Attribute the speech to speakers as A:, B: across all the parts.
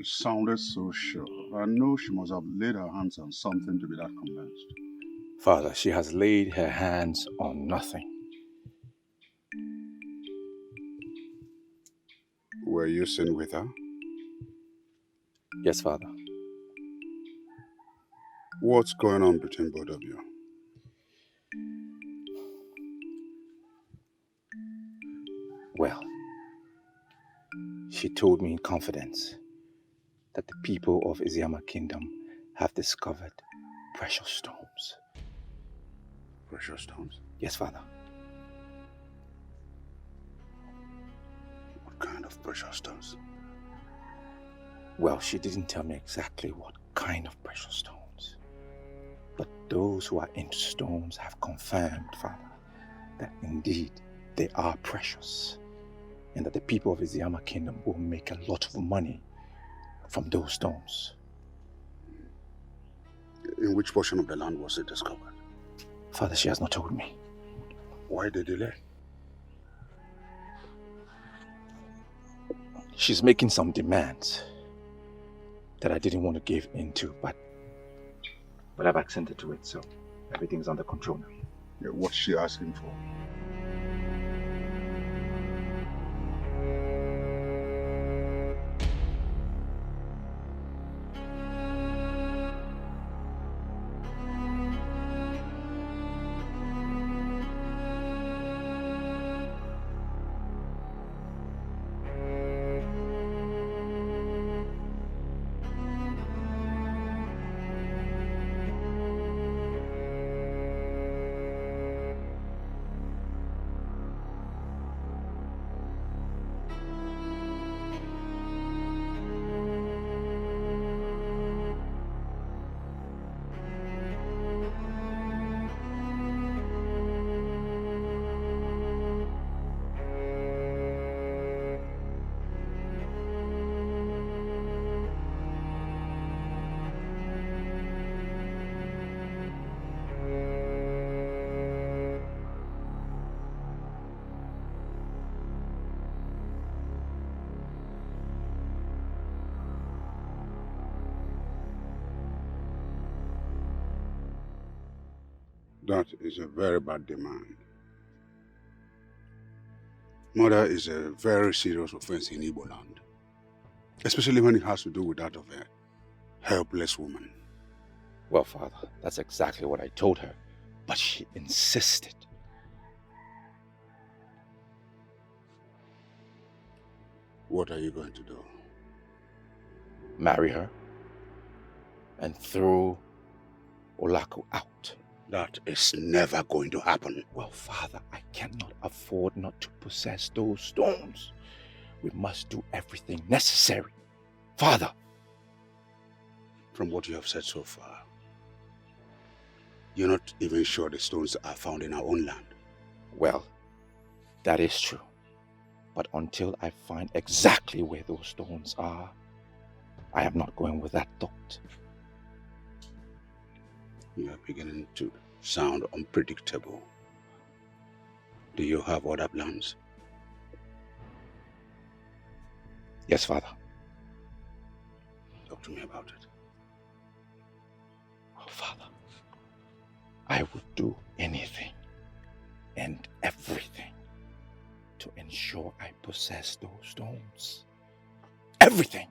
A: She sounded so sure. I know she must have laid her hands on something to be that convinced.
B: Father, she has laid her hands on nothing.
A: Were you seen with her?
B: Yes, Father.
A: What's going on between both of you?
B: Well, she told me in confidence that the people of Iziama Kingdom have discovered precious stones.
A: Precious stones?
B: Yes, Father.
A: What kind of precious stones?
B: Well, she didn't tell me exactly what kind of precious stones. But those who are into stones have confirmed, Father, that indeed they are precious, and that the people of Iziama Kingdom will make a lot of money from those stones.
A: In which portion of the land was it discovered?
B: Father, she has not told me.
A: Why the delay?
B: She's making some demands that I didn't want to give into, but I've accented to it, so everything's under control now.
A: Yeah, what's she asking for? That is a very bad demand. Murder is a very serious offense in Igbo land, especially when it has to do with that of a helpless woman.
B: Well, Father, that's exactly what I told her, but she insisted.
A: What are you going to do?
B: Marry her and throw Olaku out.
A: That is never going to happen.
B: Well, Father, I cannot afford not to possess those stones. We must do everything necessary. Father!
A: From what you have said so far, you're not even sure the stones are found in our own land.
B: Well, that is true. But until I find exactly where those stones are, I am not going with that thought.
A: You are beginning to sound unpredictable. Do you have other plans?
B: Yes, Father.
A: Talk to me about it.
B: Oh, Father, I would do anything and everything to ensure I possess those stones. Everything!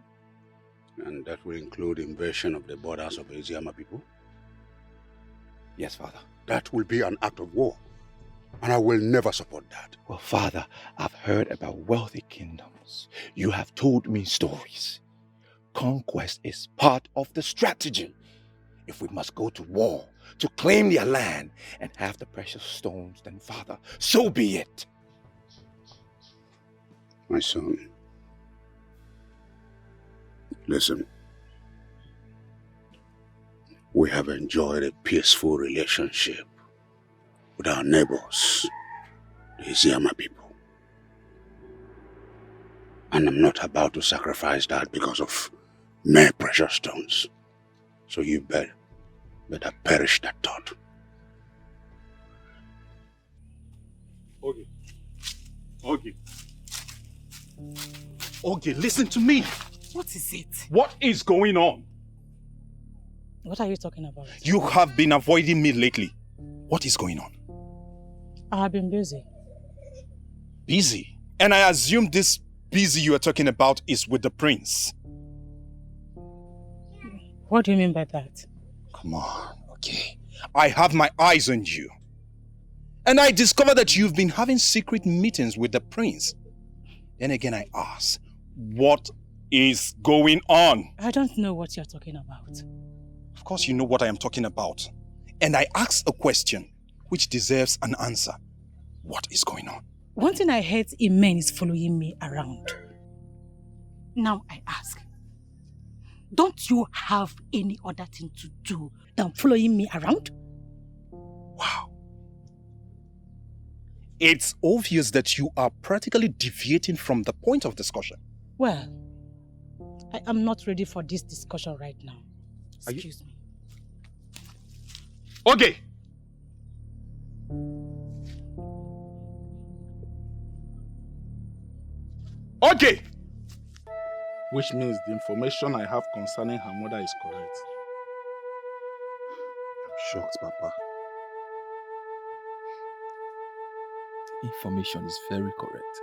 A: And that will include invasion of the borders of the Iziama people?
B: Yes, Father.
A: That will be an act of war, and I will never support that.
B: Well, Father, I've heard about wealthy kingdoms. You have told me stories. Conquest is part of the strategy. If we must go to war to claim their land and have the precious stones, then Father, so be it.
A: My son, listen. We have enjoyed a peaceful relationship with our neighbors, the Iziama people. And I'm not about to sacrifice that because of mere precious stones. So you better perish that thought.
C: Ogie, listen to me. What is it?
B: What is going on?
C: What are you talking about?
B: You have been avoiding me lately. What is going on?
C: I have been busy.
B: Busy? And I assume this busy you are talking about is with the prince.
C: What do you mean by that?
B: Come on, okay. I have my eyes on you. And I discovered that you've been having secret meetings with the prince. Then again I ask, what is going on?
C: I don't know what you're talking about.
B: Of course you know what I am talking about. And I ask a question which deserves an answer. What is going on?
C: One thing I hate in men is following me around. Now I ask, don't you have any other thing to do than following me around?
B: Wow. It's obvious that you are practically deviating from the point of discussion.
C: Well, I am not ready for this discussion right now. Excuse me.
B: Okay. Okay.
D: Which means the information I have concerning her mother is correct.
B: I'm shocked, Papa.
E: Information is very correct.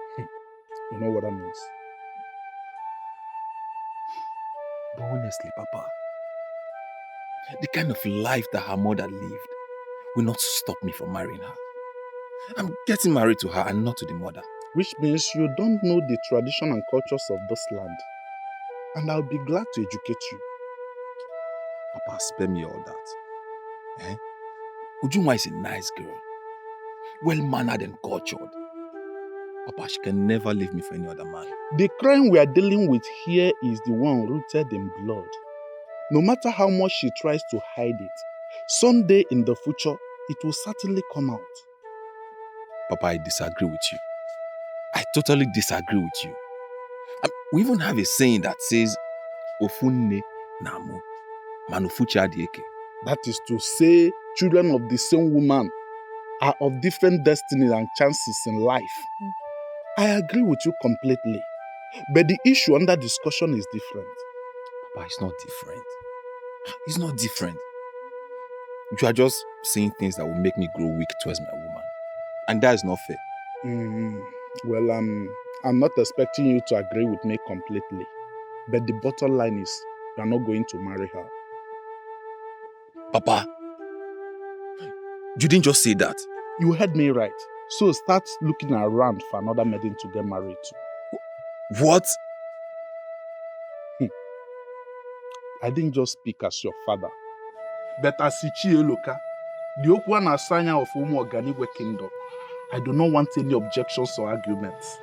D: You know what that means?
E: But honestly, Papa, the kind of life that her mother lived will not stop me from marrying her. I'm getting married to her and not to the mother.
D: Which means you don't know the tradition and cultures of this land. And I'll be glad to educate you.
E: Papa, spare me all that. Ujunwa is a nice girl. Well-mannered and cultured. Papa, she can never leave me for any other man.
D: The crime we are dealing with here is the one rooted in blood. No matter how much she tries to hide it, someday in the future, it will certainly come out.
E: Papa, I disagree with you. I totally disagree with you. We even have a saying that says, Ofunne namu, manufuchi adieke.
D: That is to say, children of the same woman are of different destinies and chances in life. I agree with you completely. But the issue under discussion is different.
E: Papa, it's not different. It's not different. You are just saying things that will make me grow weak towards my woman. And that is not fair.
D: Well, I'm not expecting you to agree with me completely. But the bottom line is, you are not going to marry her.
E: Papa, you didn't just say that.
D: You heard me right. So start looking around for another maiden to get married to.
E: What?
D: I didn't just speak as your father, but as Ichi Eloka, the Okwan Asanya of Umu Organigwe Kingdom. I do not want any objections or arguments.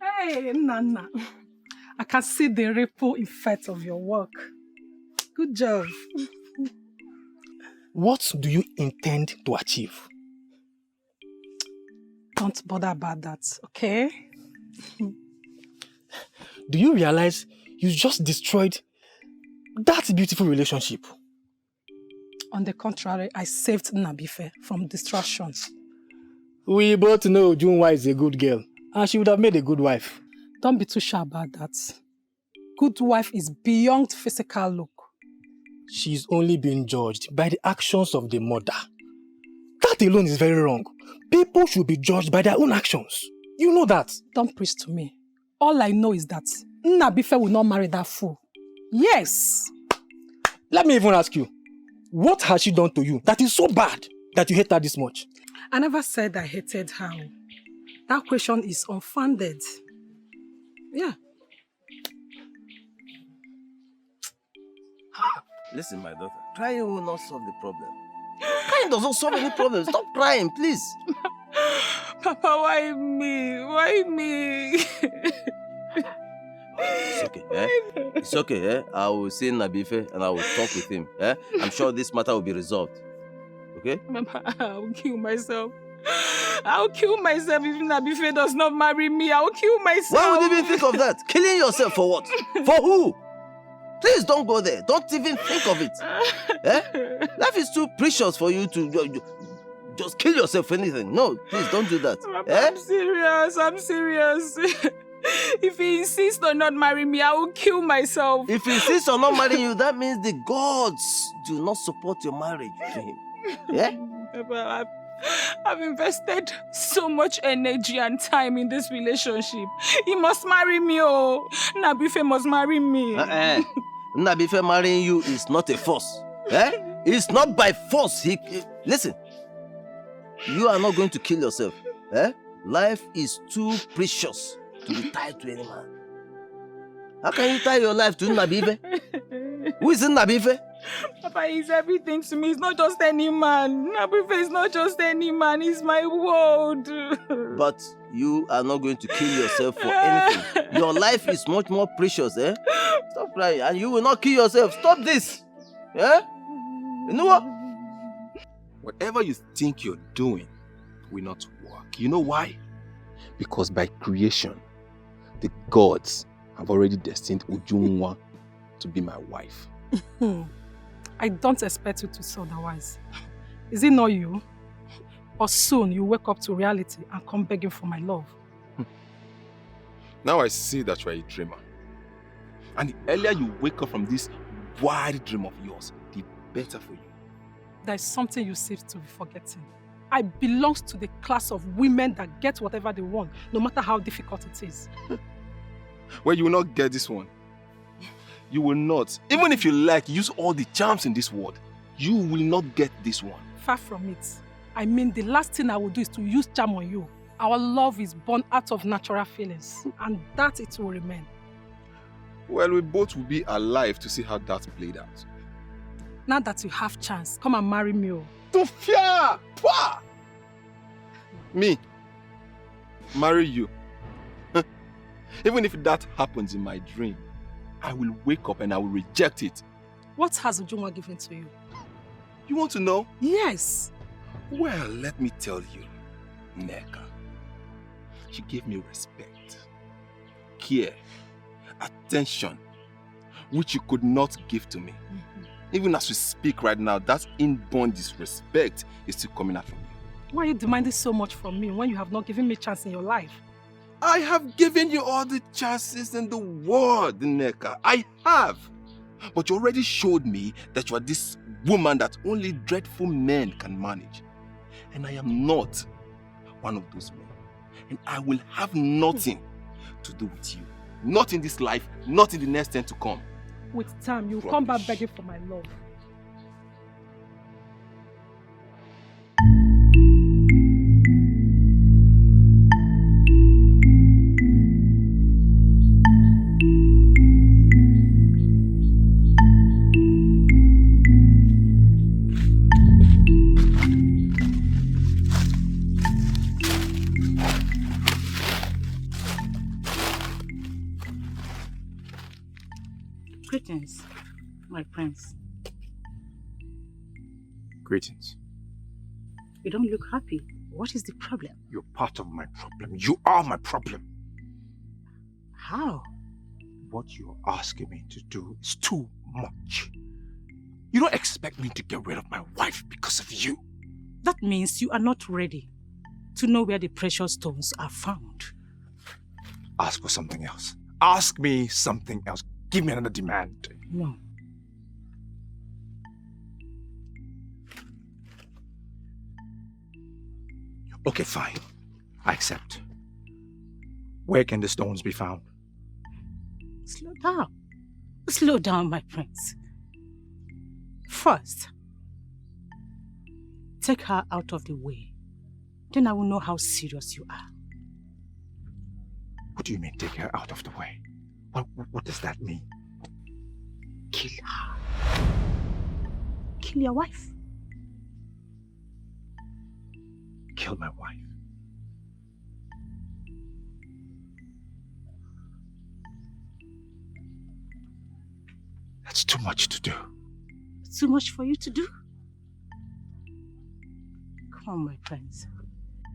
F: Hey, Nana. I can see the ripple effect of your work. Good job.
G: What do you intend to achieve?
F: Don't bother about that, okay?
G: Do you realize you just destroyed that beautiful relationship?
F: On the contrary, I saved Nabife from distractions.
G: We both know Junwa is a good girl, and she would have made a good wife.
F: Don't be too sure about that. Good wife is beyond physical look.
G: She's only being judged by the actions of the mother. That alone is very wrong. People should be judged by their own actions. You know that.
F: Don't preach to me. All I know is that Nabife will not marry that fool. Yes.
G: Let me even ask you, what has she done to you that is so bad that you hate her this much?
F: I never said I hated her. That question is unfounded. Yeah.
H: Listen, my daughter, crying will not solve the problem. Crying does not solve any problem. Stop crying, please.
F: Papa, why me? Why me?
H: It's okay, eh? It's okay, eh? I will see Nabife and I will talk with him, eh? I'm sure this matter will be resolved. Okay?
F: Mama, I will kill myself. I'll kill myself if Nabife does not marry me. I'll kill myself.
H: Why would you even think of that? Killing yourself for what? For who? Please don't go there. Don't even think of it. Eh? Life is too precious for you to just kill yourself for anything. No, please don't do that.
F: Papa,
H: Eh?
F: I'm serious. If he insists on not marrying me, I will kill myself.
H: If he insists on not marrying you, that means the gods do not support your marriage to him. Yeah?
F: Papa, I've invested so much energy and time in this relationship. He must marry me, oh. Nabife must marry me.
H: Nabife marrying you is not a force. Eh? It's not by force. Listen, you are not going to kill yourself. Eh? Life is too precious to be tied to any man. How can you tie your life to Nabife? Who is Nabife?
F: Papa, he's everything to me. He's not just any man. Nabife is not just any man. He's my world.
H: But you are not going to kill yourself for anything. Your life is much more precious, eh? Stop crying. And you will not kill yourself. Stop this. Yeah? You know what?
E: Whatever you think you're doing will not work. You know why? Because by creation, the gods have already destined Ujunwa to be my wife.
F: I don't expect you to say otherwise. Is it not you? Or soon you wake up to reality and come begging for my love?
E: Now I see that you are a dreamer. And the earlier you wake up from this wild dream of yours, the better for you.
F: There's something you seem to be forgetting. I belong to the class of women that get whatever they want, no matter how difficult it is.
E: Well, you will not get this one. You will not. Even if you like, use all the charms in this world, you will not get this one.
F: Far from it. I mean, the last thing I will do is to use charm on you. Our love is born out of natural feelings, and that it will remain.
E: Well, we both will be alive to see how that played out.
F: Now that you have chance, come and marry me.
E: To fear! Pah! Me? Marry you? Even if that happens in my dream, I will wake up and I will reject it.
F: What has Ujunwa given to you?
E: You want to know?
F: Yes.
E: Well, let me tell you, Neka. She gave me respect, care, attention, which you could not give to me. Even as we speak right now, that inborn disrespect is still coming out from you.
F: Why are you demanding so much from me when you have not given me a chance in your life?
E: I have given you all the chances in the world, Neka. I have. But you already showed me that you are this woman that only dreadful men can manage. And I am not one of those men. And I will have nothing to do with you. Not in this life, not in the next 10 to come.
F: With time, you'll come back begging for my love.
C: Greetings, my prince.
B: Greetings.
C: You don't look happy. What is the problem?
B: You're part of my problem. You are my problem.
C: How?
B: What you're asking me to do is too much. You don't expect me to get rid of my wife because of you.
C: That means you are not ready to know where the precious stones are found.
B: Ask for something else. Ask me something else. Give me another demand.
C: No.
B: Okay, fine. I accept. Where can the stones be found?
C: Slow down. Slow down, my prince. First, take her out of the way. Then I will know how serious you are.
B: What do you mean, take her out of the way? What does that mean?
C: Kill her. Kill your wife.
B: Kill my wife. That's too much to do.
C: Too much for you to do? Come on, my prince.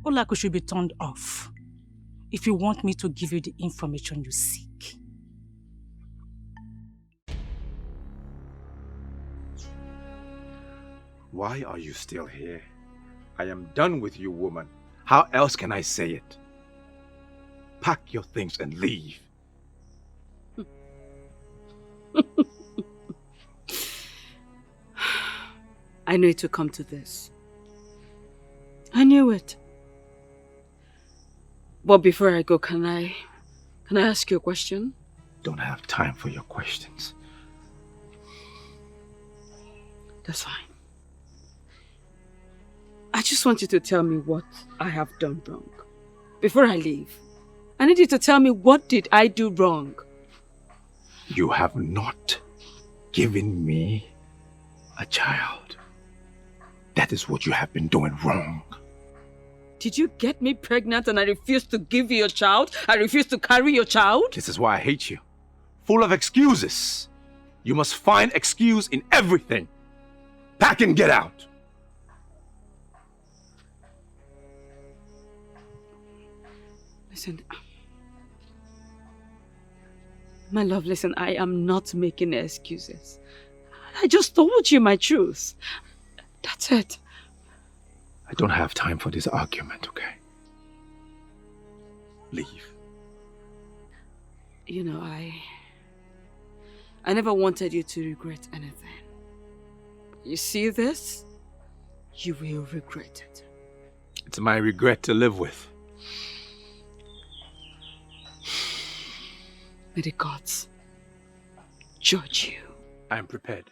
C: Olaku should be turned off if you want me to give you the information you seek.
B: Why are you still here? I am done with you, woman. How else can I say it? Pack your things and leave.
I: I knew it would come to this. I knew it. But before I go, can I ask you a question?
B: Don't have time for your questions.
I: That's fine. I just want you to tell me what I have done wrong. Before I leave, I need you to tell me, what did I do wrong?
B: You have not given me a child. That is what you have been doing wrong.
I: Did you get me pregnant and I refused to give you a child? I refused to carry your child?
B: This is why I hate you. Full of excuses. You must find excuse in everything. Pack and get out.
I: Listen. My love, listen, I am not making excuses. I just told you my truth. That's it.
B: I don't have time for this argument, okay? Leave.
I: You know, I never wanted you to regret anything. You see this? You will regret it.
B: It's my regret to live with.
I: May the gods judge you.
B: I am prepared.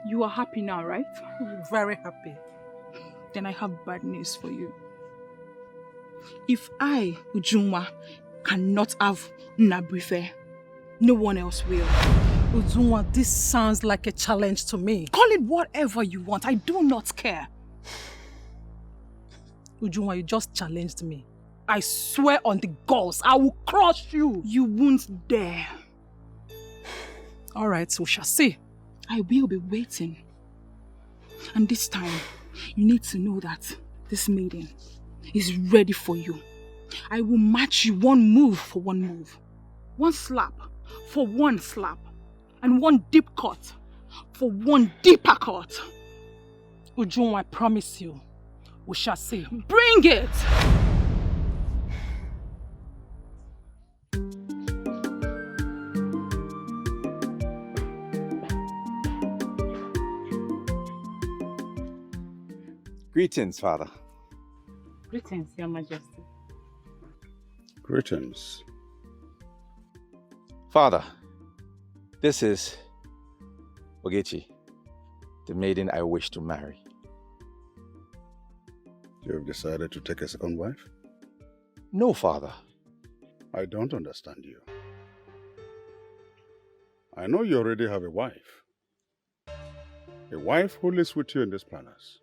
F: You are happy now, right?
C: Very happy.
F: Then I have bad news for you. If I, Ujunwa, cannot have Nabrife, no one else will.
C: Uzunwa, this sounds like a challenge to me.
F: Call it whatever you want. I do not care.
C: Ujunwa, you just challenged me. I swear on the gods, I will crush you.
F: You won't dare.
C: All right, we shall see.
F: I will be waiting. And this time, you need to know that this maiden is ready for you. I will match you one move for one move. One slap for one slap. And one deep cut for one deeper cut.
C: Ujunwa, I promise you, we shall see.
F: Bring it!
B: Greetings, Father.
J: Greetings, Your Majesty.
A: Greetings.
B: Father, this is Ogechi, the maiden I wish to marry.
A: You have decided to take a second wife?
B: No, Father.
A: I don't understand you. I know you already have a wife. A wife who lives with you in this palace.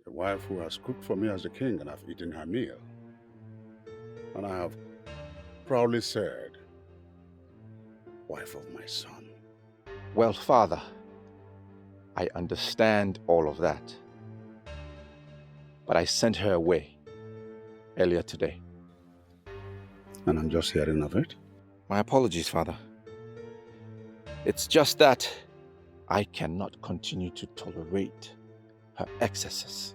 A: A wife who has cooked for me as the king and I've eaten her meal. And I have proudly said, wife of my son.
B: Well, Father, I understand all of that. But I sent her away earlier today.
A: And I'm just hearing of it?
B: My apologies, Father. It's just that I cannot continue to tolerate her excesses.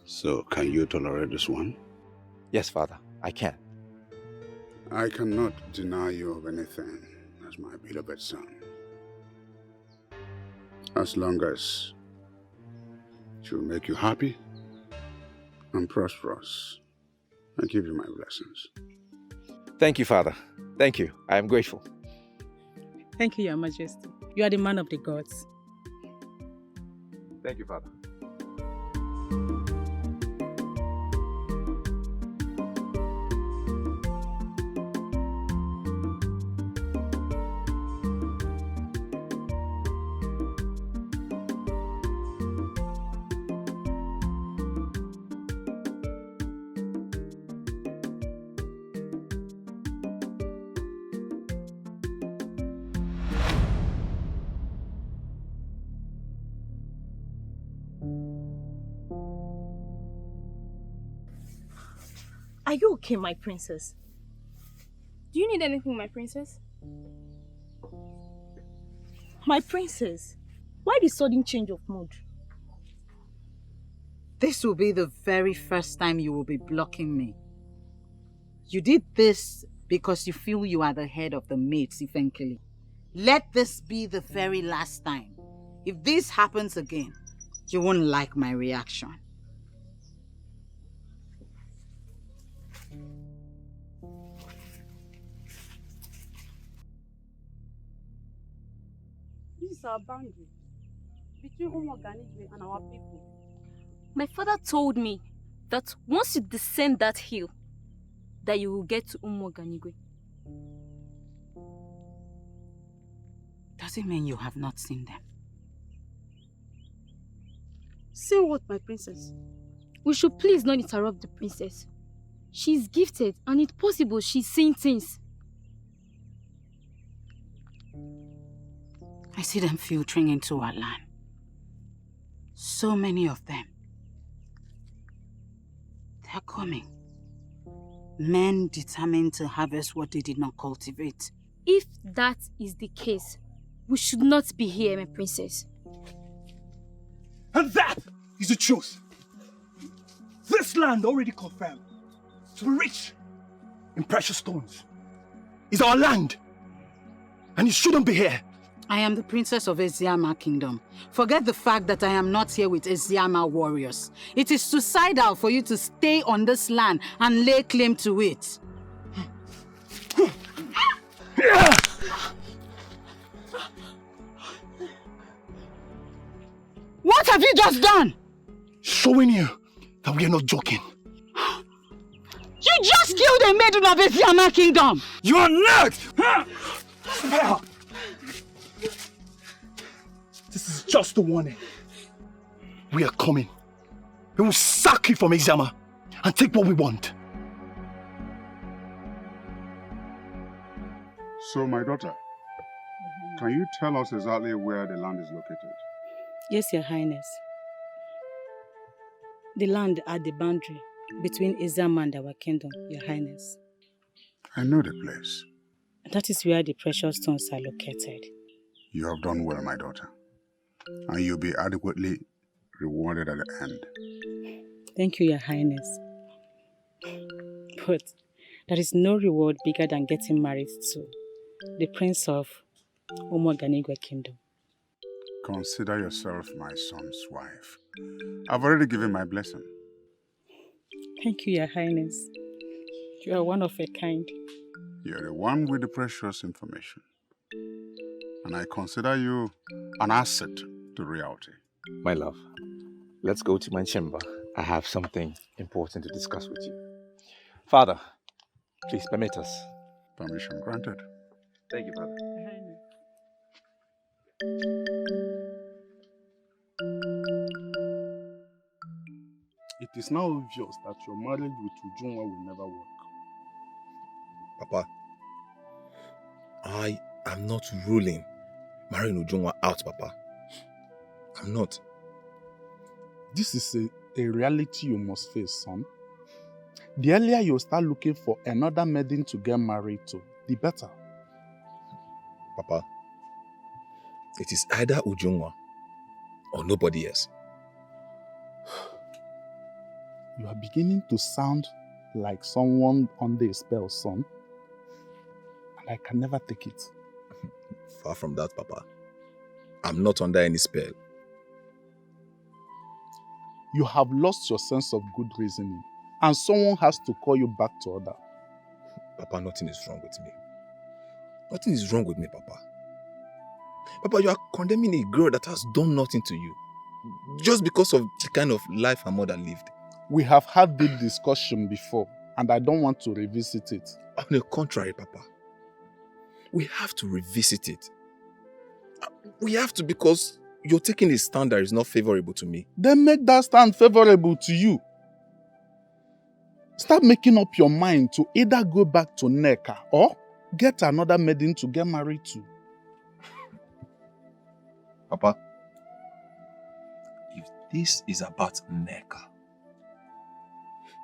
A: So, can you tolerate this one?
B: Yes, Father, I can.
A: I cannot deny you of anything as my beloved son. As long as she will make you happy and prosperous and give you my blessings.
B: Thank you, Father. Thank you. I am grateful.
C: Thank you, Your Majesty. You are the man of the gods.
B: Thank you, Father.
K: Are you okay, my princess?
L: Do you need anything, my princess?
K: My princess, why the sudden change of mood?
M: This will be the very first time you will be blocking me. You did this because you feel you are the head of the mates, eventually. Let this be the very last time. If this happens again, you won't like my reaction.
J: This is our boundary between Umuoganigwe and our people.
L: My father told me that once you descend that hill, that you will get to Umuoganigwe.
M: Does it mean you have not seen them?
J: Seen what, my princess?
L: We should please not interrupt the princess. She's gifted and it's possible she's seeing things.
M: I see them filtering into our land. So many of them. They're coming. Men determined to harvest what they did not cultivate.
L: If that is the case, we should not be here, my princess.
G: And that is the truth. This land already confirmed to be rich in precious stones is our land. And it shouldn't be here.
M: I am the princess of Eziama Kingdom. Forget the fact that I am not here with Eziama warriors. It is suicidal for you to stay on this land and lay claim to it. What have you just done?
G: Showing you that we are not joking.
M: You just killed a maiden of Eziama Kingdom!
G: You are not! Spare! This is just a warning. We are coming. We will sack you from Eziama and take what we want.
A: So, my daughter, can you tell us exactly where the land is located?
C: Yes, Your Highness. The land at the boundary between Eziama and our kingdom, Your Highness.
A: I know the place.
C: That is where the precious stones are located.
A: You have done well, my daughter. And you'll be adequately rewarded at the end.
C: Thank you, Your Highness. But there is no reward bigger than getting married to the prince of Umuoganigwe Kingdom.
A: Consider yourself my son's wife. I've already given my blessing.
C: Thank you, Your Highness. You are one of a kind.
A: You're the one with the precious information. And I consider you an asset to reality.
B: My love, let's go to my chamber. I have something important to discuss with you. Father, please permit us.
A: Permission granted.
B: Thank you, Father.
D: It is now obvious that your marriage with Ujunwa will never work.
E: Papa, I am not ruling marrying Ujunwa out, Papa. I'm not.
D: This is a reality you must face, son. The earlier you start looking for another maiden to get married to, the better.
E: Papa, it is either Ujunwa or nobody else.
D: You are beginning to sound like someone under a spell, son. And I can never take it.
E: Far from that, Papa. I'm not under any spell.
D: You have lost your sense of good reasoning. And someone has to call you back to order.
E: Papa, nothing is wrong with me. Nothing is wrong with me, Papa. Papa, you are condemning a girl that has done nothing to you. Just because of the kind of life her mother lived.
D: We have had this discussion before, and I don't want to revisit it.
E: On the contrary, Papa. We have to revisit it. We have to, because you're taking a stand that is not favorable to me.
D: Then make that stand favorable to you. Start making up your mind to either go back to Neka or get another maiden to get married to.
E: Papa, if this is about Neka,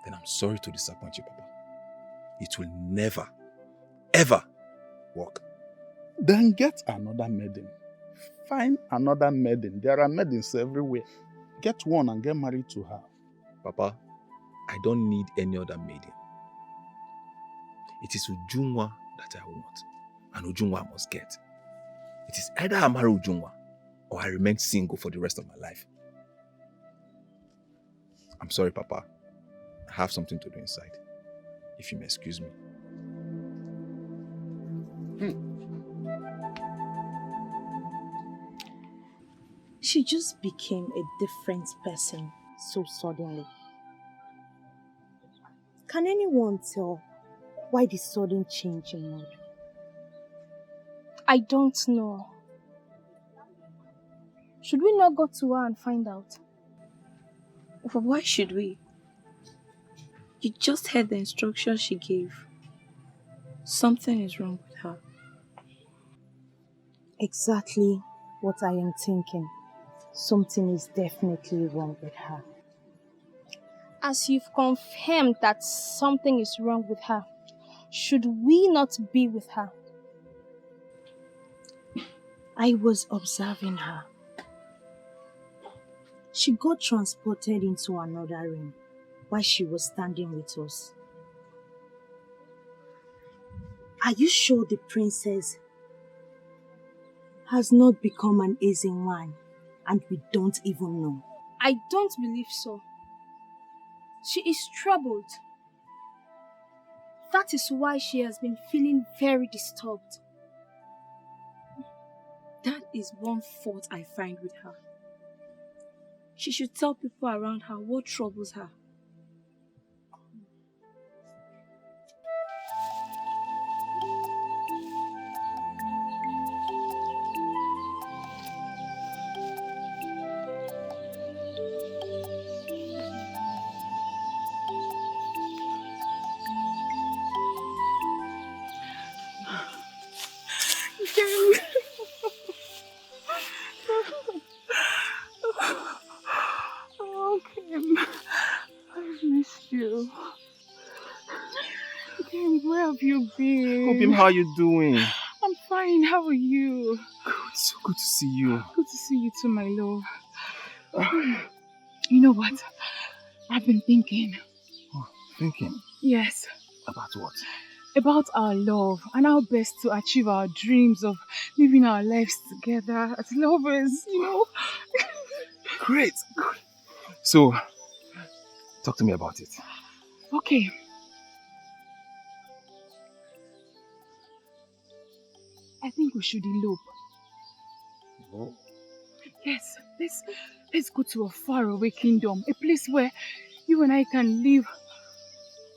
E: then I'm sorry to disappoint you, Papa. it will never, ever work.
D: Then get another maiden. Find another maiden. There are maidens everywhere. Get one and get married to her.
E: Papa, I don't need any other maiden. It is Ujungwa that I want, and Ujungwa I must get. It is either I marry Ujungwa or I remain single for the rest of my life. I'm sorry, Papa. I have something to do inside. If you may excuse me.
K: She just became a different person so suddenly. Can anyone tell why the sudden change in mood?
N: I don't know. Should we not go to her and find out?
L: Why should we? You just heard the instructions she gave. Something is wrong with her.
K: Exactly what I am thinking. Something is definitely wrong with her.
N: As you've confirmed that something is wrong with her, should we not be with her?
K: I was observing her. She got transported into another room while she was standing with us. Are you sure the princess has not become an Esin one and we don't even know?
N: I don't believe so. She is troubled. That is why she has been feeling very disturbed.
L: That is one fault I find with her. She should tell people around her what troubles her.
E: Obim, how are you doing?
F: I'm fine. How are you?
E: Good. So good to see you.
F: Good to see you too, my love. You know what? I've been thinking.
E: Oh, thinking?
F: Yes.
E: About what?
F: About our love and how best to achieve our dreams of living our lives together as lovers, you know?
E: Great. Good. So, talk to me about it.
F: Okay. I think we should elope.
E: Oh.
F: Yes, let's go to a faraway kingdom, a place where you and I can live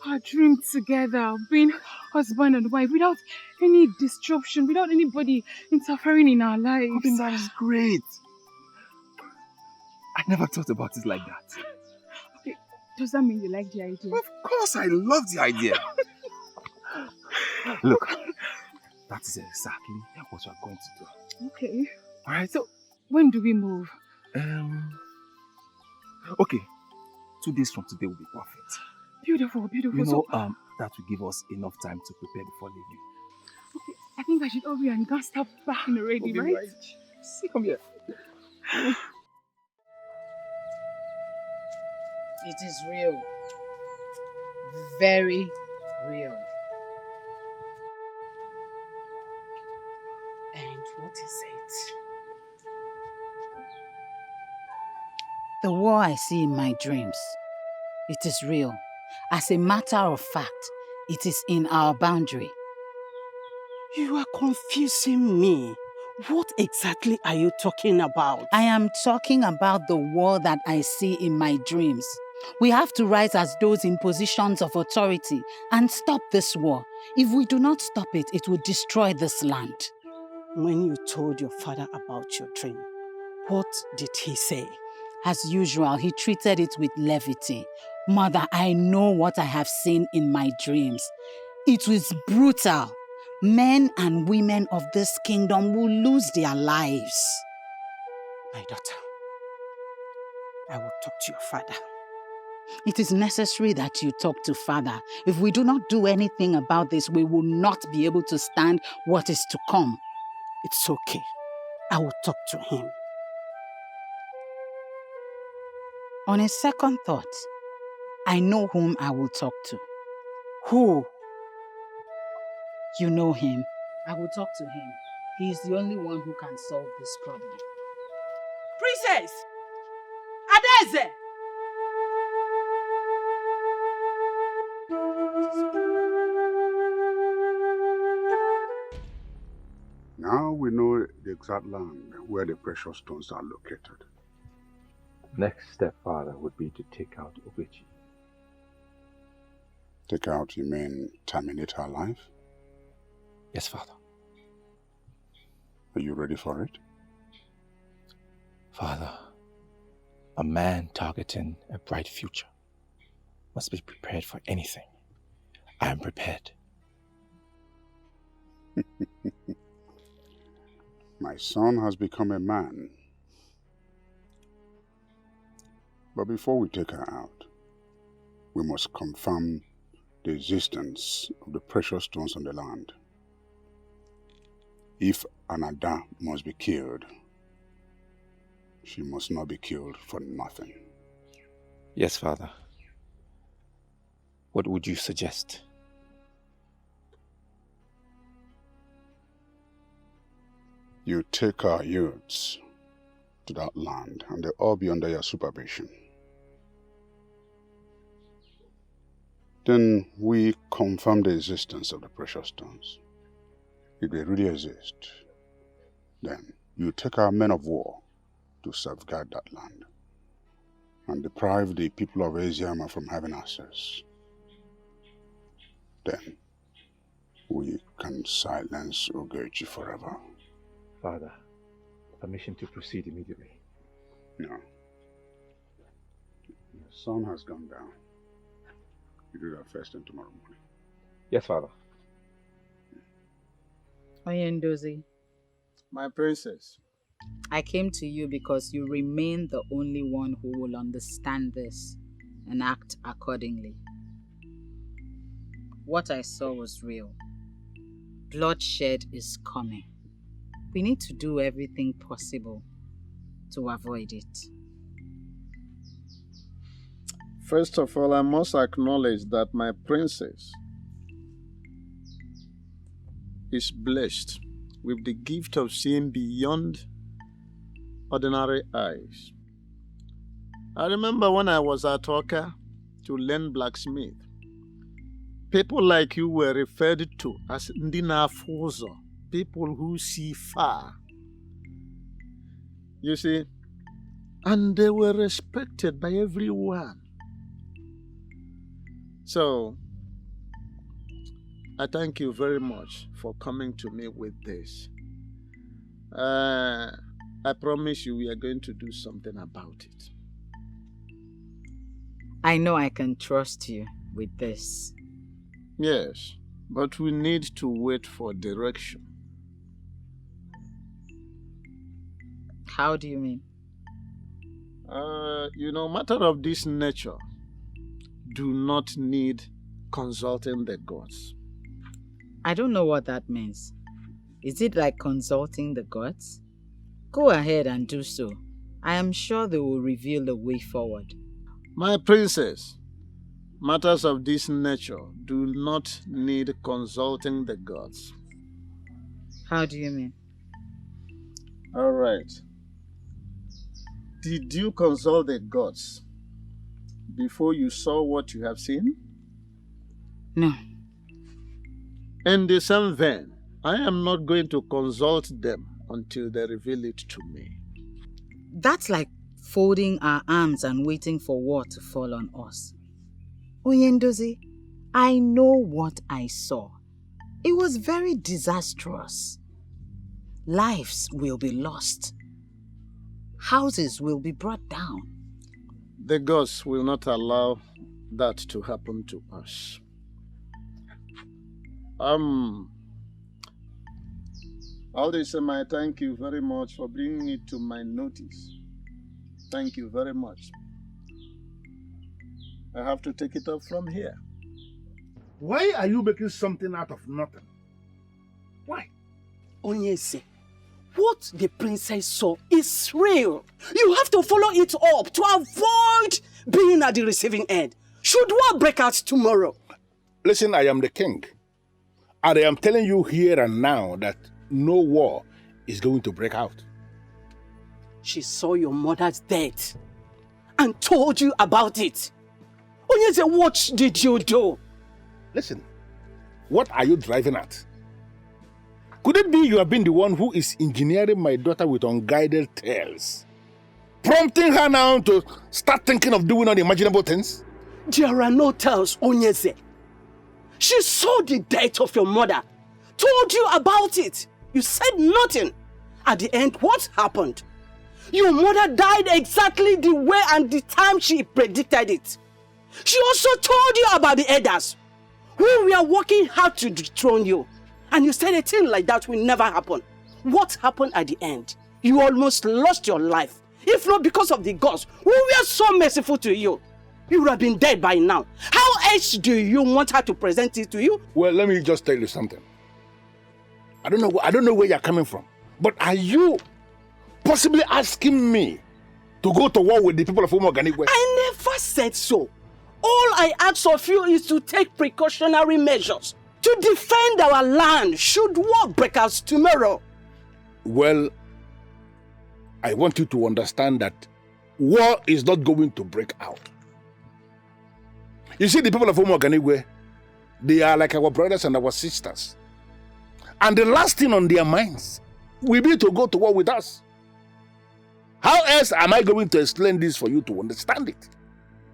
F: our dream together, of being husband and wife, without any disruption, without anybody interfering in our lives.
E: I think that is great. I never thought about it like that.
F: Okay, does that mean you like the idea?
E: Of course, I love the idea. Look. That is exactly what we are going to do.
F: Okay.
E: Alright.
F: So, when do we move?
E: Okay. 2 days from today will be perfect.
F: Beautiful, beautiful.
E: You know, that will give us enough time to prepare before leaving.
F: Okay, I think I should hurry and go start packing already, right?
E: See, come here.
M: It is real. Very real. And what is it? The war I see in my dreams. It is real. As a matter of fact, it is in our boundary.
O: You are confusing me. What exactly are you talking about?
M: I am talking about the war that I see in my dreams. We have to rise as those in positions of authority and stop this war. If we do not stop it, it will destroy this land.
O: When you told your father about your dream, what did he say?
M: As usual, he treated it with levity. Mother, I know what I have seen in my dreams. It was brutal. Men and women of this kingdom will lose their lives.
O: My daughter, I will talk to your father.
M: It is necessary that you talk to Father. If we do not do anything about this, we will not be able to stand what is to come.
O: It's okay. I will talk to him.
M: On a second thought, I know whom I will talk to.
O: Who?
M: You know him. I will talk to him. He is the only one who can solve this problem.
I: Princess! Adeze!
A: Now we know the exact land where the precious stones are located.
B: Next step, Father, would be to take out Ogechi.
A: Take out, you mean terminate her life?
B: Yes, Father.
A: Are you ready for it?
B: Father, a man targeting a bright future must be prepared for anything. I am prepared.
A: My son has become a man. But before we take her out, we must confirm the existence of the precious stones on the land. If Anada must be killed, she must not be killed for nothing.
B: Yes, Father. What would you suggest?
A: You take our youths to that land and they'll all be under your supervision. Then we confirm the existence of the precious stones. If they really exist, then you take our men of war to safeguard that land and deprive the people of Asiama from having access. Then we can silence Ogechi forever.
B: Father, permission to proceed immediately.
A: No. Your sun has gone down. You do that first thing tomorrow morning.
B: Yes, Father.
M: Oyendozi,
P: my princess.
M: I came to you because you remain the only one who will understand this and act accordingly. What I saw was real. Bloodshed is coming. We need to do everything possible to avoid it.
P: First of all, I must acknowledge that my princess is blessed with the gift of seeing beyond ordinary eyes. I remember when I was at Oka to learn blacksmith, people like you were referred to as Ndina Fozo, people who see far. You see, and they were respected by everyone. So, I thank you very much for coming to me with this. I promise you we are going to do something about it.
M: I know I can trust you with this.
P: Yes, but we need to wait for direction.
M: How do you mean?
P: Matter of this nature do not need consulting the gods.
M: I don't know what that means. Is it like consulting the gods? Go ahead and do so. I am sure they will reveal the way forward.
P: My princess, matters of this nature do not need consulting the gods.
M: How do you mean?
P: All right. Did you consult the gods before you saw what you have seen?
M: No.
P: In the same vein, I am not going to consult them until they reveal it to me.
M: That's like folding our arms and waiting for war to fall on us. Oyendozi, I know what I saw. It was very disastrous. Lives will be lost. Houses will be brought down.
P: The gods will not allow that to happen to us. Aldisam, I thank you very much for bringing it to my notice. Thank you very much. I have to take it up from here.
D: Why are you making something out of nothing? Why?
O: Onyese, what the princess saw is real. You have to follow it up to avoid being at the receiving end. Should war break out tomorrow?
D: Listen, I am the king. And I am telling you here and now that no war is going to break out.
O: She saw your mother's death and told you about it. Onyese, what did you do?
D: Listen, what are you driving at? Could it be you have been the one who is engineering my daughter with unguided tales? Prompting her now to start thinking of doing unimaginable things?
O: There are no tales, Onyese. She saw the death of your mother, told you about it. You said nothing. At the end, what happened? Your mother died exactly the way and the time she predicted it. She also told you about the elders who were working hard to dethrone you. And you said a thing like that will never happen. What happened at the end? You almost lost your life. If not because of the gods who were so merciful to you. You would have been dead by now. How else do you want her to present it to you?
D: Well, let me just tell you something. I don't know where you're coming from. But are you possibly asking me to go to war with the people of Umuoganigwe?
O: I never said so. All I ask of you is to take precautionary measures to defend our land should war break out tomorrow.
D: Well, I want you to understand that war is not going to break out. You see, the people of Umuoganigwe, they are like our brothers and our sisters. And the last thing on their minds will be to go to war with us. How else am I going to explain this for you to understand it?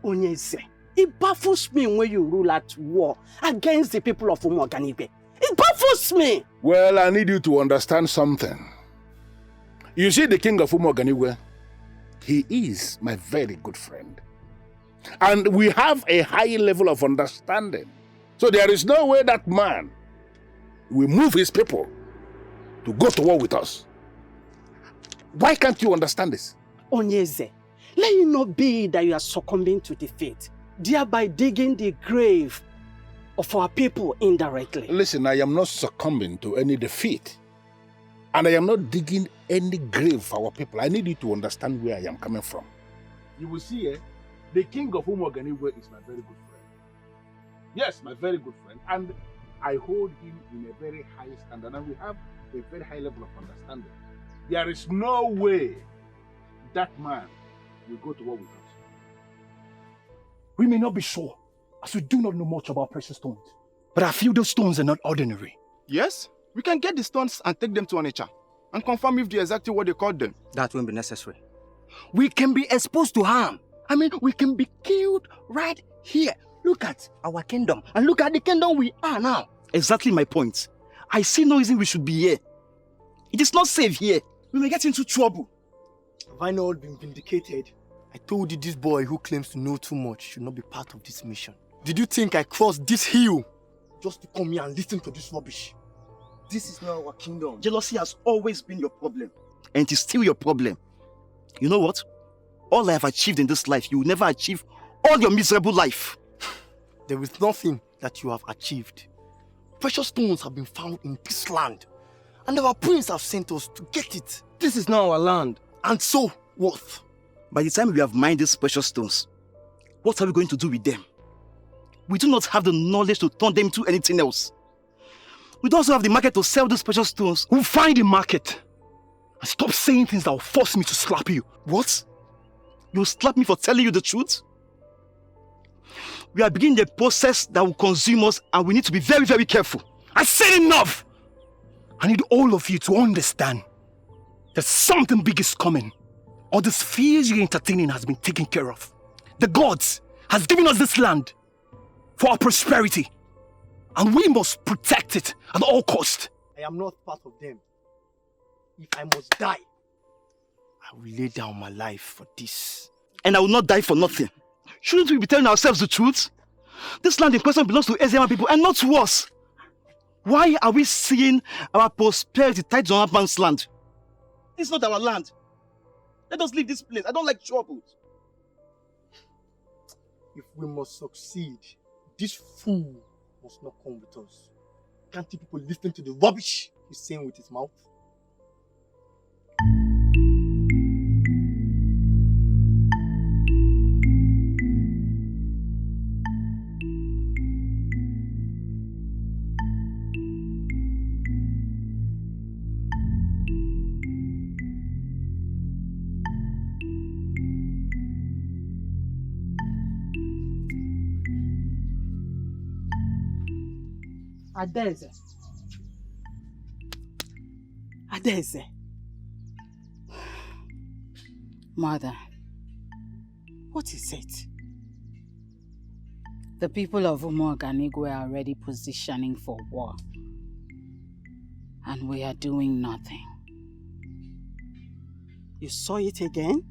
O: Onyese, it baffles me when you rule at war against the people of Umuoganigwe. It baffles me.
D: Well, I need you to understand something. You see, the king of Umuoganigwe, he is my very good friend. And we have a high level of understanding. So there is no way that man will move his people to go to war with us. Why can't you understand this?
O: Onyese, let it not be that you are succumbing to defeat, thereby digging the grave of our people indirectly.
D: Listen, I am not succumbing to any defeat. And I am not digging any grave for our people. I need you to understand where I am coming from. You will see, the king of Umuoganigwe is my very good friend. Yes, my very good friend. And I hold him in a very high standard. And we have a very high level of understanding. There is no way that man will go to war with us.
G: We may not be sure, as we do not know much about precious stones. But I feel those stones are not ordinary.
Q: Yes, we can get the stones and take them to Onitsha and confirm if they're exactly what they called them.
G: That won't be necessary. We can be exposed to harm. I mean, we can be killed right here. Look at our kingdom and look at the kingdom we are now. Exactly my point. I see no reason we should be here. It is not safe here. We may get into trouble.
R: Have I not been vindicated? I told you this boy who claims to know too much should not be part of this mission. Did you think I crossed this hill just to come here and listen to this rubbish? This is not our kingdom.
G: Jealousy has always been your problem. And it is still your problem. You know what? All I have achieved in this life, you will never achieve all your miserable life.
R: There is nothing that you have achieved. Precious stones have been found in this land. And our prince have sent us to get it. This is now our land. And so, what?
G: By the time we have mined these precious stones, what are we going to do with them? We do not have the knowledge to turn them into anything else. We don't also have the market to sell these precious stones.
R: We'll find the market. And stop saying things that will force me to slap you.
G: What? You'll slap me for telling you the truth? We are beginning the process that will consume us, and we need to be very, very careful.
R: I said enough! I need all of you to understand that something big is coming. All this fears you're entertaining has been taken care of. The gods has given us this land for our prosperity, and we must protect it at all costs. I am not part of them. If I must die, I will lay down my life for this.
G: And I will not die for nothing. Shouldn't we be telling ourselves the truth? This land in question belongs to Esin people and not to us. Why are we seeing our prosperity tied to another man's land? It's not our land. Let us leave this place. I don't like trouble. If we must succeed, this fool must not come with us. Can't you people listen to the rubbish he's saying with his mouth?
O: Adeze. Adeze.
M: Mother,
O: What is it?
M: the people of Umuoganigwe are already positioning for war. And we are doing nothing.
O: You saw it again?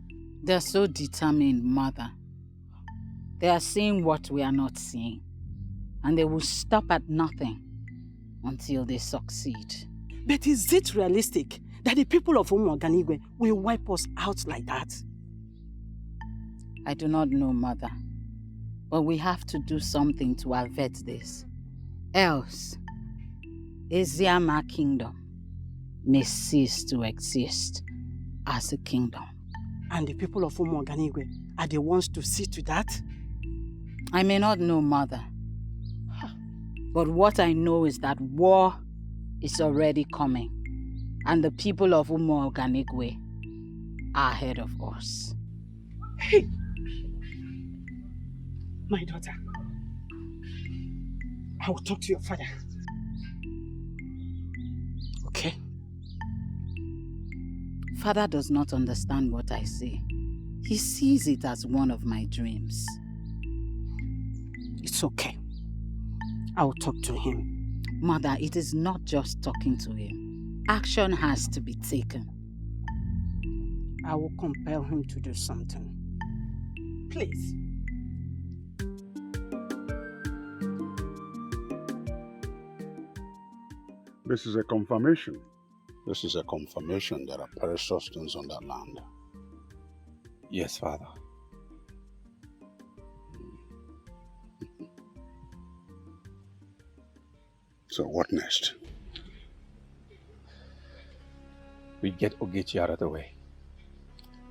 M: They're so determined, Mother. They are seeing what we are not seeing. And they will stop at nothing until they succeed.
O: But is it realistic that the people of Umuoganigwe will wipe us out like that?
M: I do not know, Mother. But we have to do something to avert this. Else, Eziama Kingdom may cease to exist as a kingdom.
O: And the people of Umuoganigwe are the ones to see to that?
M: I may not know, Mother. But what I know is that war is already coming. And the people of Umuoganigwe are ahead of us.
O: Hey! My daughter, I will talk to your father.
M: Okay? Father does not understand what I say. He sees it as one of my dreams.
O: It's okay. I will talk to him.
M: Mother, it is not just talking to him. Action has to be taken.
O: I will compel him to do something. Please.
A: This is a confirmation. This is a confirmation there are precious stones on that land.
B: Yes, Father.
A: So what next?
B: We get Ogechi out of the way.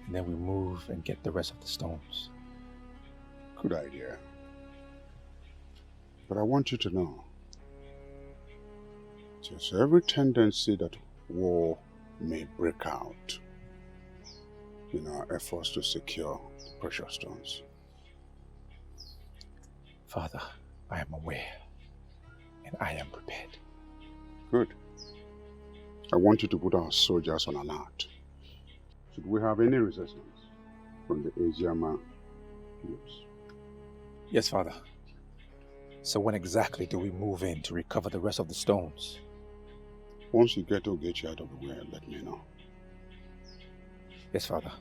B: And then we move and get the rest of the stones.
A: Good idea. But I want you to know, there's every tendency that war may break out in our efforts to secure the precious stones.
B: Father, I am aware. And I am prepared.
A: Good. I want you to put our soldiers on alert. Should we have any resistance from the Eziama groups?
B: Yes, Father. So when exactly do we move in to recover the rest of the stones?
A: Once you get Ogechi out of the way, let me know.
B: Yes, Father.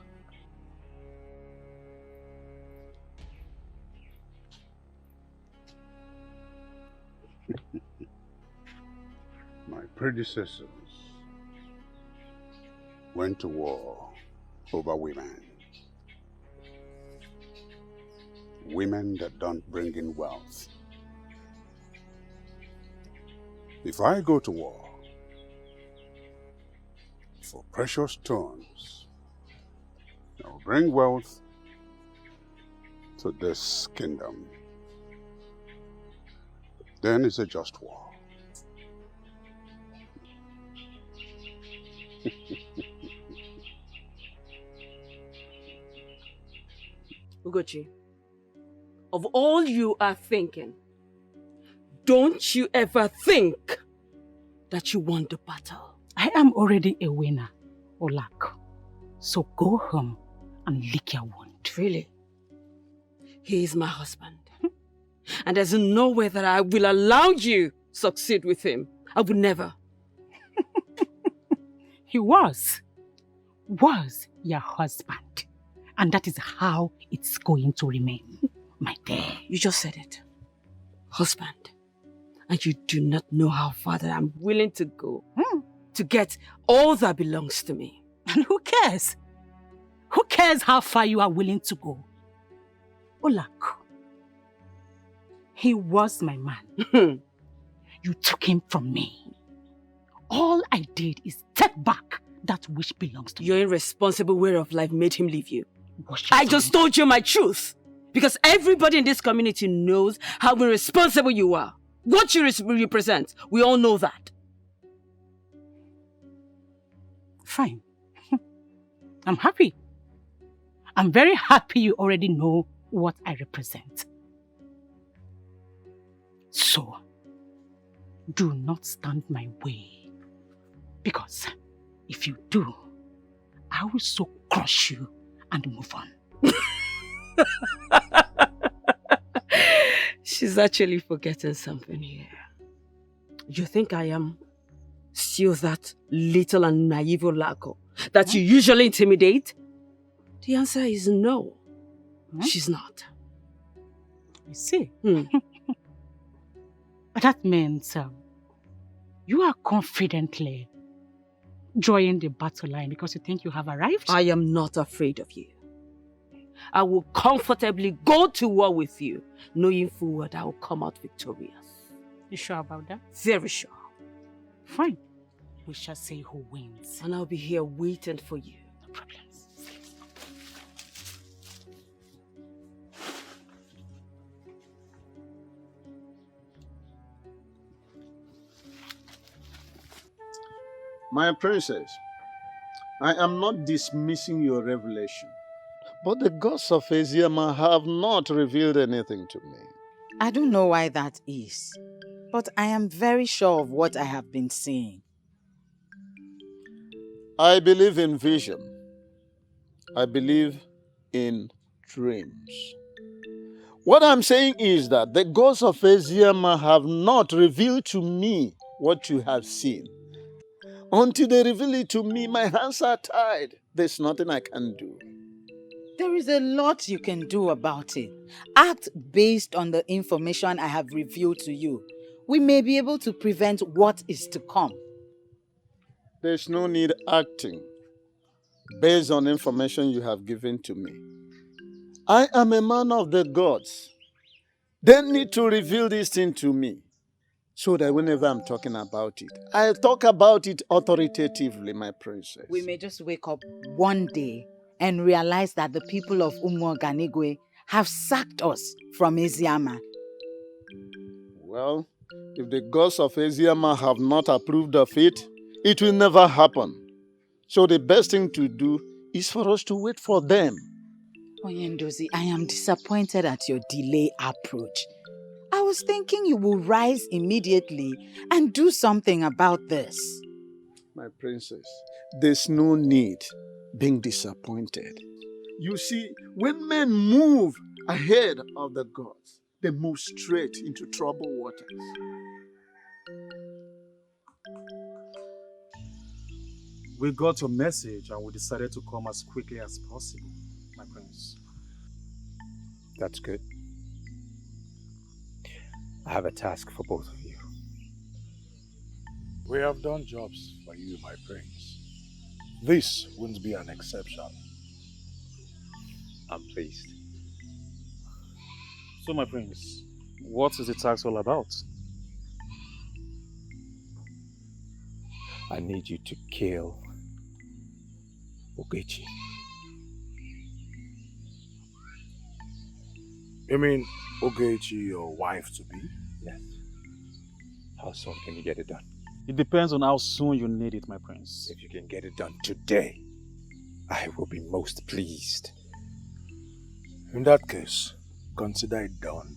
A: My predecessors went to war over women. Women that don't bring in wealth. If I go to war for precious stones that will bring wealth to this kingdom, then it's a just war.
I: Ugochi, of all you are thinking, don't you ever think that you won the battle?
C: I am already a winner, Olak. So go home and lick your wound.
I: Really? He is my husband. And there's no way that I will allow you succeed with him. I would never.
C: He was your husband. And that is how it's going to remain, my dear.
I: You just said it. Husband. And you do not know how far that I'm willing to go to get all that belongs to me.
C: And who cares? Who cares how far you are willing to go? Olak, He was my man. You took him from me. All I did is take back that which belongs to
I: Your irresponsible way of life made him leave you.
C: Wash
I: I
C: your
I: just told you my truth. Because everybody in this community knows how irresponsible you are. What you represent, we all know that.
C: Fine. I'm happy. I'm very happy you already know what I represent. So, do not stand my way. Because if you do, I will so crush you and move on.
I: She's actually forgetting something here. You think I am still that little and naive Olako that you usually intimidate? The answer is no. She's not.
C: You see? That means you are confidently joining the battle line because you think you have arrived?
I: I am not afraid of you. I will comfortably go to war with you, knowing full well that I will come out victorious.
C: You sure about that?
I: Very sure.
C: Fine. We shall see who wins.
I: And I'll be here waiting for you.
C: No problems.
P: My princess, I am not dismissing your revelation, but the gods of Eziama have not revealed anything to me.
M: I don't know why that is, but I am very sure of what I have been seeing.
P: I believe in vision. I believe in dreams. What I'm saying is that the gods of Eziama have not revealed to me what you have seen. Until they reveal it to me, my hands are tied. There's nothing I can do.
M: There is a lot you can do about it. Act based on the information I have revealed to you. We may be able to prevent what is to come.
P: There's no need acting based on information you have given to me. I am a man of the gods. They need to reveal this thing to me so that whenever I'm talking about it, I talk about it authoritatively, my princess.
M: We may just wake up one day and realize that the people of Umuoganigwe have sacked us from Eziama.
P: Well, if the gods of Eziama have not approved of it, it will never happen. So the best thing to do is for us to wait for them.
M: Onyendozi, I am disappointed at your delay approach. I was thinking you will rise immediately and do something about this.
P: My princess, there's no need being disappointed. You see, when men move ahead of the gods, they move straight into troubled waters.
S: We got your message and we decided to come as quickly as possible, my prince.
B: That's good. I have a task for both of you.
A: We have done jobs for you, my prince. This wouldn't be an exception.
B: I'm pleased.
S: So, my prince, what is the task all about?
B: I need you to kill Ogechi.
A: You mean Ogechi, your wife-to-be?
B: Yes. How soon can you get it done?
S: It depends on how soon you need it, my prince.
B: If you can get it done today, I will be most pleased.
A: In that case, consider it done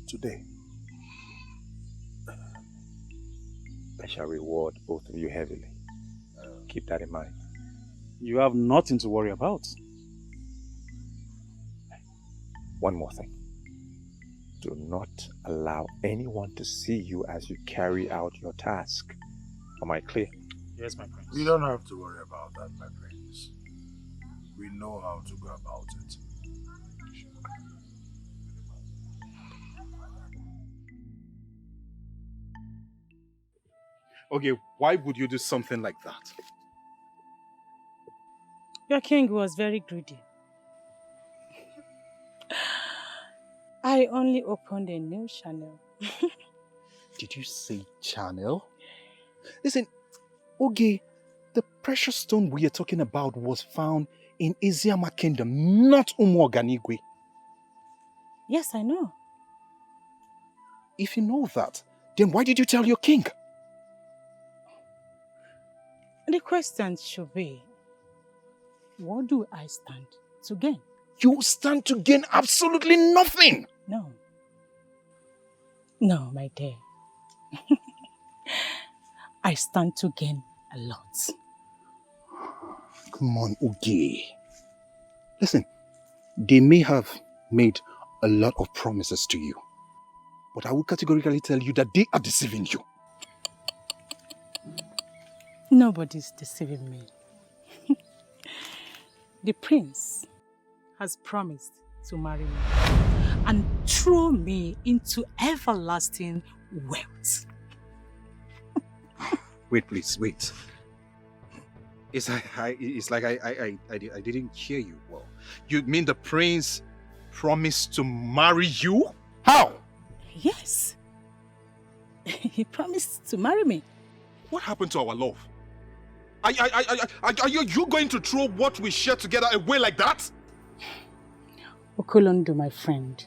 A: today.
B: I shall reward both of you heavily. Keep that in mind.
S: You have nothing to worry about.
B: One more thing. Do not allow anyone to see you as you carry out your task. Am I clear?
S: Yes, my prince.
A: You don't have to worry about that, my prince. We know how to go about it.
D: Okay, why would you do something like that?
C: Your king was very greedy. I only opened a new channel.
D: Did you say channel? Listen, Oge, the precious stone we are talking about was found in Eziama Kingdom, not Umuoganigwe.
C: Yes, I know.
D: If you know that, then why did you tell your king?
C: The question should be, what do I stand to gain?
D: You stand to gain absolutely nothing.
C: No. No, my dear. I stand to gain a lot.
D: Come on, Oge. Listen, they may have made a lot of promises to you, but I will categorically tell you that they are deceiving you.
C: Nobody's deceiving me. The prince has promised to marry me and throw me into everlasting wealth.
E: Wait, please, wait. It's like I didn't hear you well. You mean the prince promised to marry you? How?
C: Yes. He promised to marry me.
E: What happened to our love? Are you going to throw what we share together away like that?
C: Okolondo, my friend.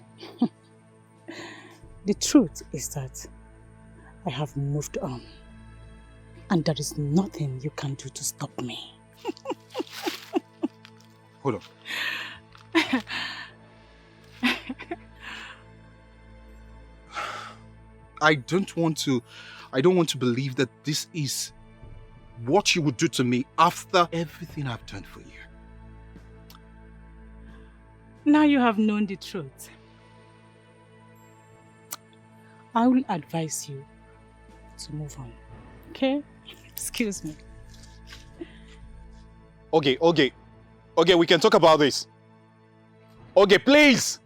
C: The truth is that I have moved on. And there is nothing you can do to stop me.
E: Hold on. I don't want to believe that this is what you would do to me after everything I've done for you.
C: Now you have known the truth. I will advise you to move on. Okay? Excuse me.
E: Okay, we can talk about this. Okay, please.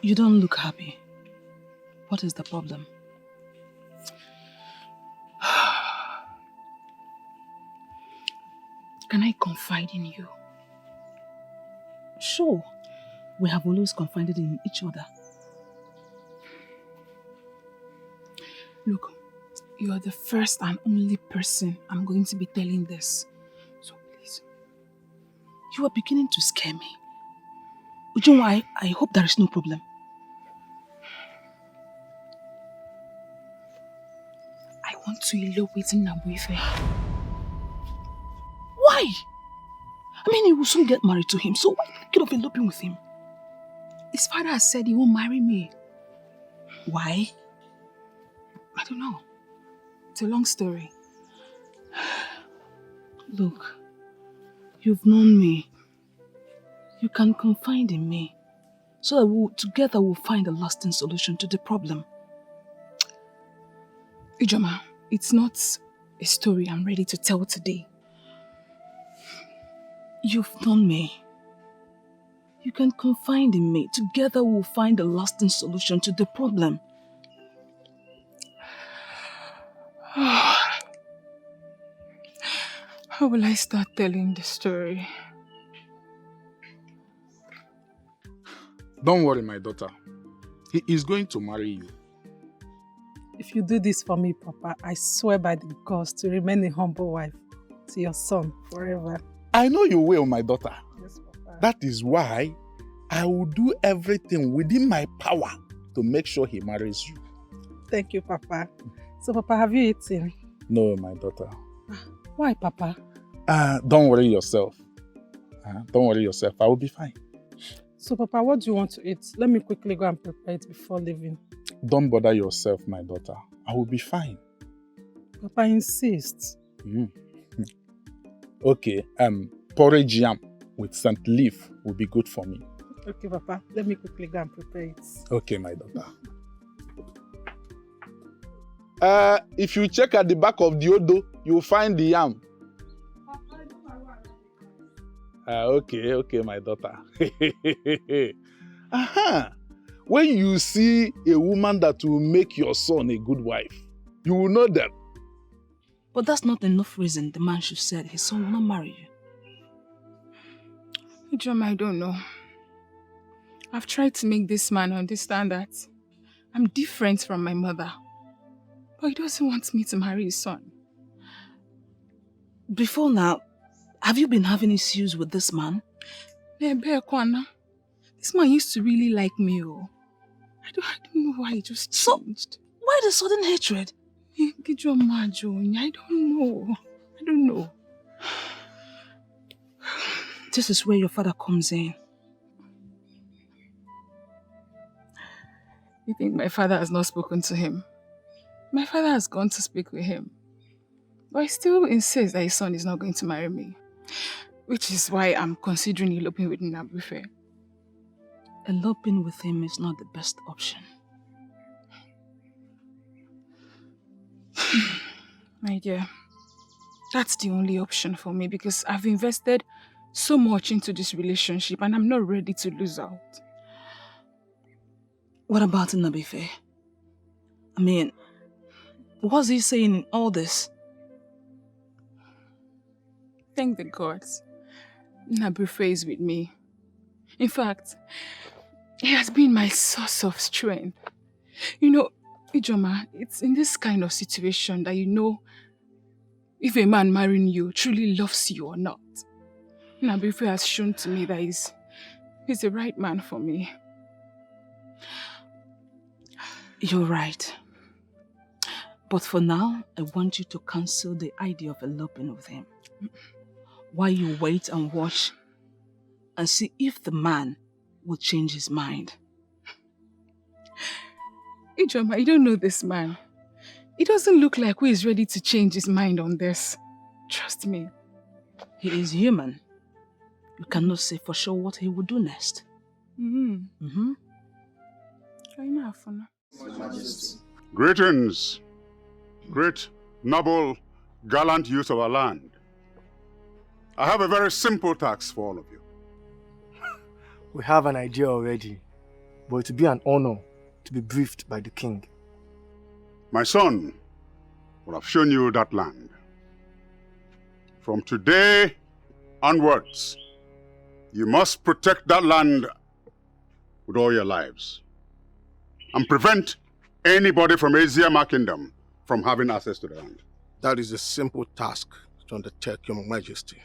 F: You don't look happy. What is the problem? Can I confide in you? Sure, we have always confided in each other. Look, you are the first and only person I'm going to be telling this. So please, you are beginning to scare me. Ujunwa, I hope there is no problem. I want to elope with Nabuife. Why? I mean, he will soon get married to him, so why think of eloping with him? His father has said he won't marry me. Why? I don't know. It's a long story. Look, you've known me. You can confide in me, so that together we'll find a lasting solution to the problem. Ijoma, it's not a story I'm ready to tell today. You've known me. You can confide in me. Together we'll find a lasting solution to the problem. How will I start telling the story?
D: Don't worry, my daughter. He is going to marry you.
C: If you do this for me, Papa, I swear by the gods to remain a humble wife to your son forever.
D: I know you will, my daughter.
C: Yes, Papa.
D: That is why I will do everything within my power to make sure he marries you.
C: Thank you, Papa. So, Papa, have you eaten?
D: No, my daughter.
C: Why, Papa?
D: Don't worry yourself. Don't worry yourself. I will be fine.
C: So, Papa, what do you want to eat? Let me quickly go and prepare it before leaving.
D: Don't bother yourself, my daughter. I will be fine.
C: Papa insists.
D: Okay, porridge yam with scent leaf will be good for me.
C: Okay, Papa. Let me quickly go and prepare it.
D: Okay, my daughter. If you check at the back of the odo, you will find the yam. Okay, my daughter. Aha! When you see a woman that will make your son a good wife, you will know them.
F: But that's not enough reason the man should say his son will not marry you. Ijoma, I don't know. I've tried to make this man understand that I'm different from my mother. But he doesn't want me to marry his son.
T: Before now, have you been having issues with this man?
F: This man used to really like me. Oh. I don't know why he just changed.
T: So, why the sudden hatred?
F: I don't know.
T: This is where your father comes in.
F: You think my father has not spoken to him? My father has gone to speak with him. But he still insists that his son is not going to marry me. Which is why I'm considering eloping with Nabufe.
T: Eloping with him is not the best option.
F: My dear, that's the only option for me because I've invested so much into this relationship and I'm not ready to lose out.
T: What about Nabufe? I mean, what's he saying in all this?
F: Thank the gods. Nabufe is with me. In fact, he has been my source of strength. You know, Ijoma, it's in this kind of situation that you know if a man marrying you truly loves you or not. Nabufe has shown to me that he's the right man for me.
T: You're right. But for now, I want you to cancel the idea of eloping with him. While you wait and watch and see if the man will change his mind.
F: Ijoma, you don't know this man. He doesn't look like he is ready to change his mind on this. Trust me.
T: He is human. You cannot say for sure what he will do next.
A: Greetings, great, noble, gallant youth of our land. I have a very simple task for all of you.
Q: We have an idea already, but it will be an honor to be briefed by the king.
A: My son will have shown you that land. From today onwards, you must protect that land with all your lives and prevent anybody from Eziama Kingdom from having access to the land.
Q: That is a simple task to undertake, Your Majesty.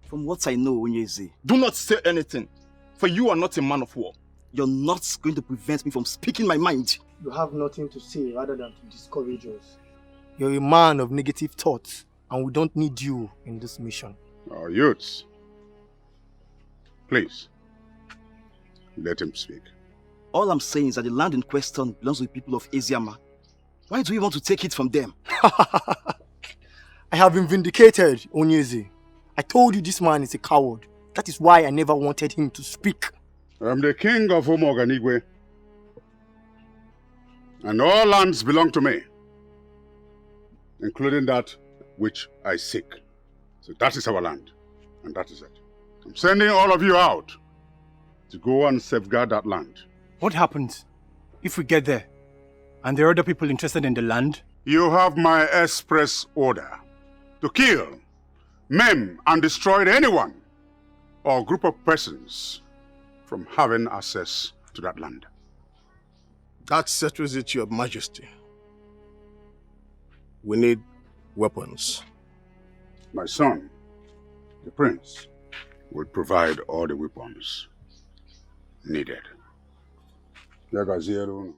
G: From what I know, Onyeze,
Q: Do not say anything, for you are not a man of war.
G: You're not going to prevent me from speaking my mind.
Q: You have nothing to say rather than to discourage us. You're a man of negative thoughts, and we don't need you in this mission.
A: Our youths, please, let him speak.
G: All I'm saying is that the land in question belongs to the people of Eziama. Why do we want to take it from them?
Q: I have been vindicated, Onyeze. I told you this man is a coward. That is why I never wanted him to speak.
A: I'm the king of Umoganigwe, and all lands belong to me, including that which I seek. So that is our land, and that is it. I'm sending all of you out to go and safeguard that land.
R: What happens if we get there and there are other people interested in the land?
A: You have my express order to kill, maim, and destroy anyone or group of persons from having access to that land.
Q: That settles it, Your Majesty. We need weapons.
A: My son, the prince, will provide all the weapons needed.